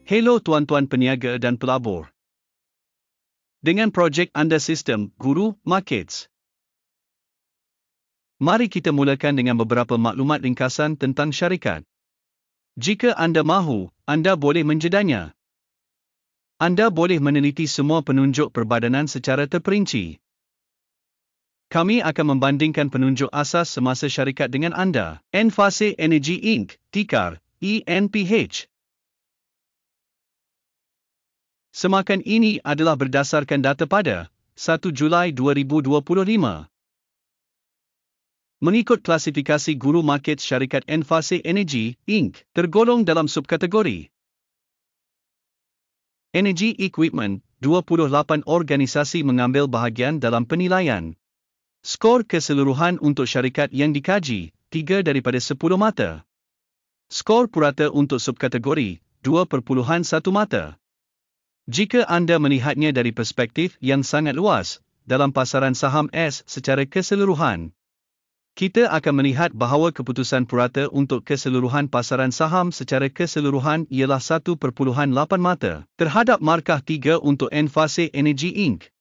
Hello tuan-tuan peniaga dan pelabur. Dengan projek anda sistem Guru Markets. Mari kita mulakan dengan beberapa maklumat ringkasan tentang syarikat. Jika anda mahu, anda boleh menjedanya. Anda boleh meneliti semua penunjuk perbadanan secara terperinci. Kami akan membandingkan penunjuk asas semasa syarikat dengan anda. Enphase Energy Inc., tikar ENPH. Semakan ini adalah berdasarkan data pada 1 Julai 2025. Mengikut klasifikasi Guru Markets syarikat Enphase Energy Inc. tergolong dalam subkategori Energy Equipment. 28 organisasi mengambil bahagian dalam penilaian. Skor keseluruhan untuk syarikat yang dikaji, 3 daripada 10 mata. Skor purata untuk subkategori, 2.1 mata. Jika anda melihatnya dari perspektif yang sangat luas, dalam pasaran saham S secara keseluruhan, kita akan melihat bahawa keputusan purata untuk keseluruhan pasaran saham secara keseluruhan ialah 1.8 mata terhadap markah 3 untuk Enphase Energy Inc.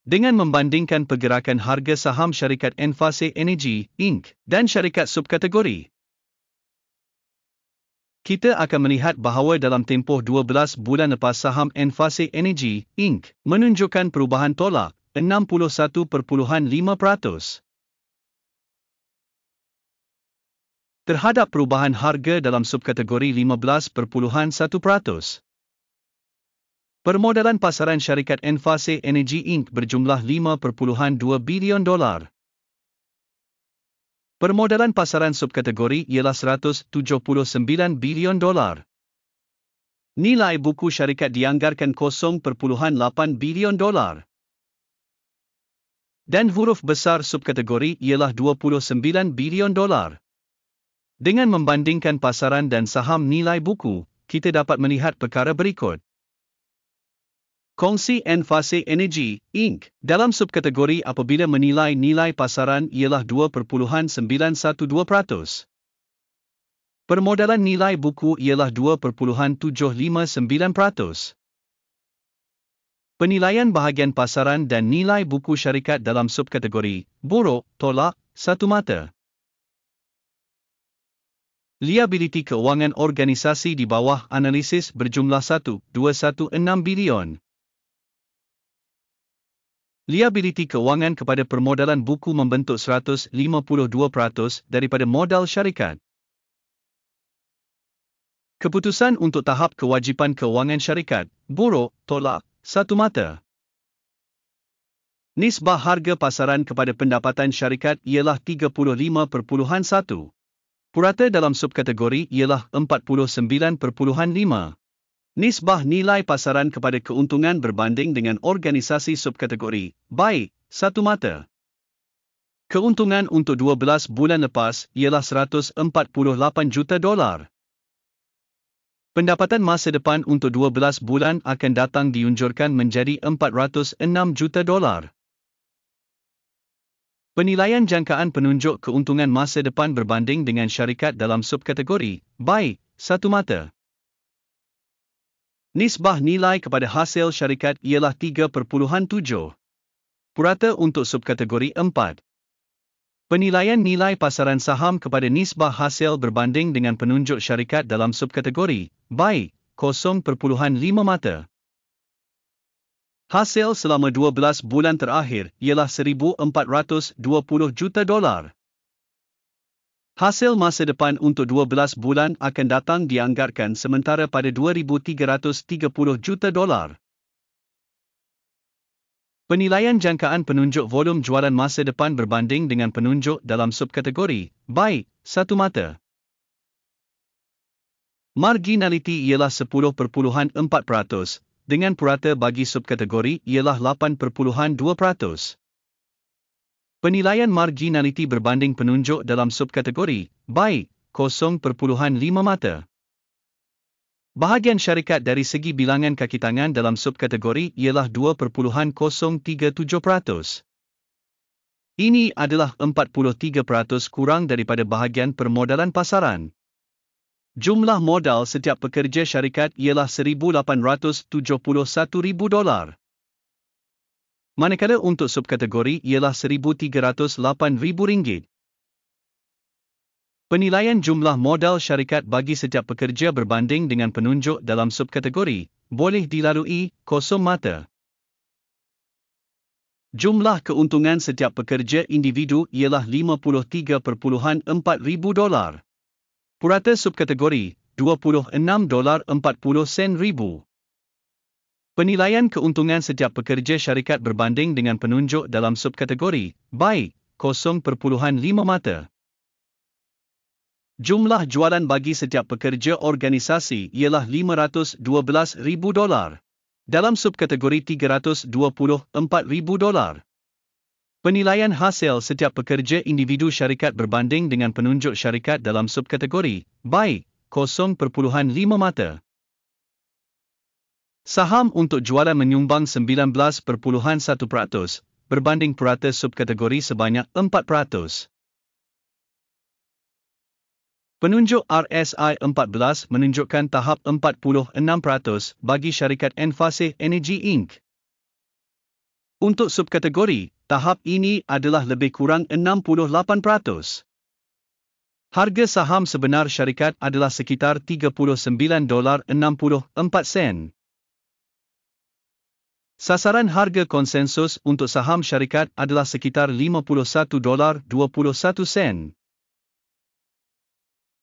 Dengan membandingkan pergerakan harga saham syarikat Enphase Energy Inc. dan syarikat subkategori, kita akan melihat bahawa dalam tempoh 12 bulan lepas saham Enphase Energy Inc. menunjukkan perubahan tolak 61.5%. Terhadap perubahan harga dalam subkategori 15.1%. Permodalan pasaran syarikat Enphase Energy Inc. berjumlah $5.2 bilion. Permodalan pasaran subkategori ialah $179 bilion. Nilai buku syarikat dianggarkan $0.8 bilion. Dan huruf besar subkategori ialah $29 bilion. Dengan membandingkan pasaran dan saham nilai buku, kita dapat melihat perkara berikut. Kongsi Enphase Energy Inc. dalam subkategori apabila menilai nilai pasaran ialah 2.912%. Permodalan nilai buku ialah 2.759%. Penilaian bahagian pasaran dan nilai buku syarikat dalam subkategori buruk, tolak, 1 mata. Liabiliti keuangan organisasi di bawah analisis berjumlah 1.216 bilion. Liabiliti keuangan kepada permodalan buku membentuk 152% daripada modal syarikat. Keputusan untuk tahap kewajipan keuangan syarikat, buruk, tolak, 1 mata. Nisbah harga pasaran kepada pendapatan syarikat ialah 35.1. Purata dalam subkategori ialah 49.5. Nisbah nilai pasaran kepada keuntungan berbanding dengan organisasi subkategori baik, 1 mata. Keuntungan untuk 12 bulan lepas ialah $148 juta. Pendapatan masa depan untuk 12 bulan akan datang diunjurkan menjadi $406 juta. Penilaian jangkaan penunjuk keuntungan masa depan berbanding dengan syarikat dalam subkategori baik, 1 mata. Nisbah nilai kepada hasil syarikat ialah 3.7. Purata untuk subkategori 4. Penilaian nilai pasaran saham kepada nisbah hasil berbanding dengan penunjuk syarikat dalam subkategori baik, 0.5 mata. Hasil selama 12 bulan terakhir ialah $1,420 juta. Hasil masa depan untuk 12 bulan akan datang dianggarkan sementara pada $2,330 juta. Penilaian jangkaan penunjuk volum jualan masa depan berbanding dengan penunjuk dalam subkategori baik, 1 mata. Marginality ialah 10.4%, dengan purata bagi subkategori ialah 8.2%. Penilaian marginality berbanding penunjuk dalam subkategori baik, 0.5 mata. Bahagian syarikat dari segi bilangan kaki tangan dalam subkategori ialah 2.037%. Ini adalah 43% kurang daripada bahagian permodalan pasaran. Jumlah modal setiap pekerja syarikat ialah $1,871,000. Manakala untuk subkategori ialah $1,308,000. Penilaian jumlah modal syarikat bagi setiap pekerja berbanding dengan penunjuk dalam subkategori boleh dilalui kosong mata. Jumlah keuntungan setiap pekerja individu ialah $53.4,000. Purata subkategori $26.40. Penilaian keuntungan setiap pekerja syarikat berbanding dengan penunjuk dalam subkategori baik 0.5 mata. Jumlah jualan bagi setiap pekerja organisasi ialah $512,000 dalam subkategori $324,000. Penilaian hasil setiap pekerja individu syarikat berbanding dengan penunjuk syarikat dalam subkategori baik 0.5 mata. Saham untuk jualan menyumbang 19.1% berbanding purata subkategori sebanyak 4%. Penunjuk RSI 14 menunjukkan tahap 46% bagi syarikat Enphase Energy Inc. Untuk subkategori, tahap ini adalah lebih kurang 68%. Harga saham sebenar syarikat adalah sekitar $39.64. Sasaran harga konsensus untuk saham syarikat adalah sekitar $51.21.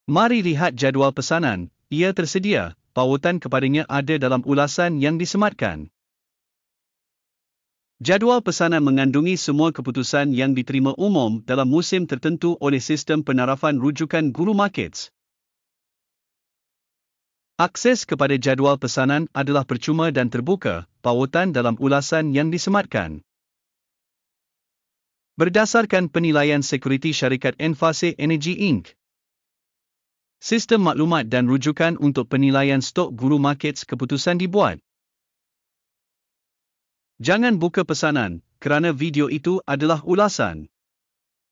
Mari lihat jadual pesanan, ia tersedia, pautan kepadanya ada dalam ulasan yang disematkan. Jadual pesanan mengandungi semua keputusan yang diterima umum dalam musim tertentu oleh sistem penarafan rujukan Guru Markets. Akses kepada jadual pesanan adalah percuma dan terbuka, pautan dalam ulasan yang disematkan. Berdasarkan penilaian sekuriti syarikat Enphase Energy Inc. Sistem maklumat dan rujukan untuk penilaian stok Guru Markets keputusan dibuat. Jangan buka pesanan, kerana video itu adalah ulasan.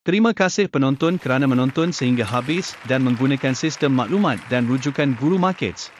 Terima kasih penonton kerana menonton sehingga habis dan menggunakan sistem maklumat dan rujukan Guru Markets.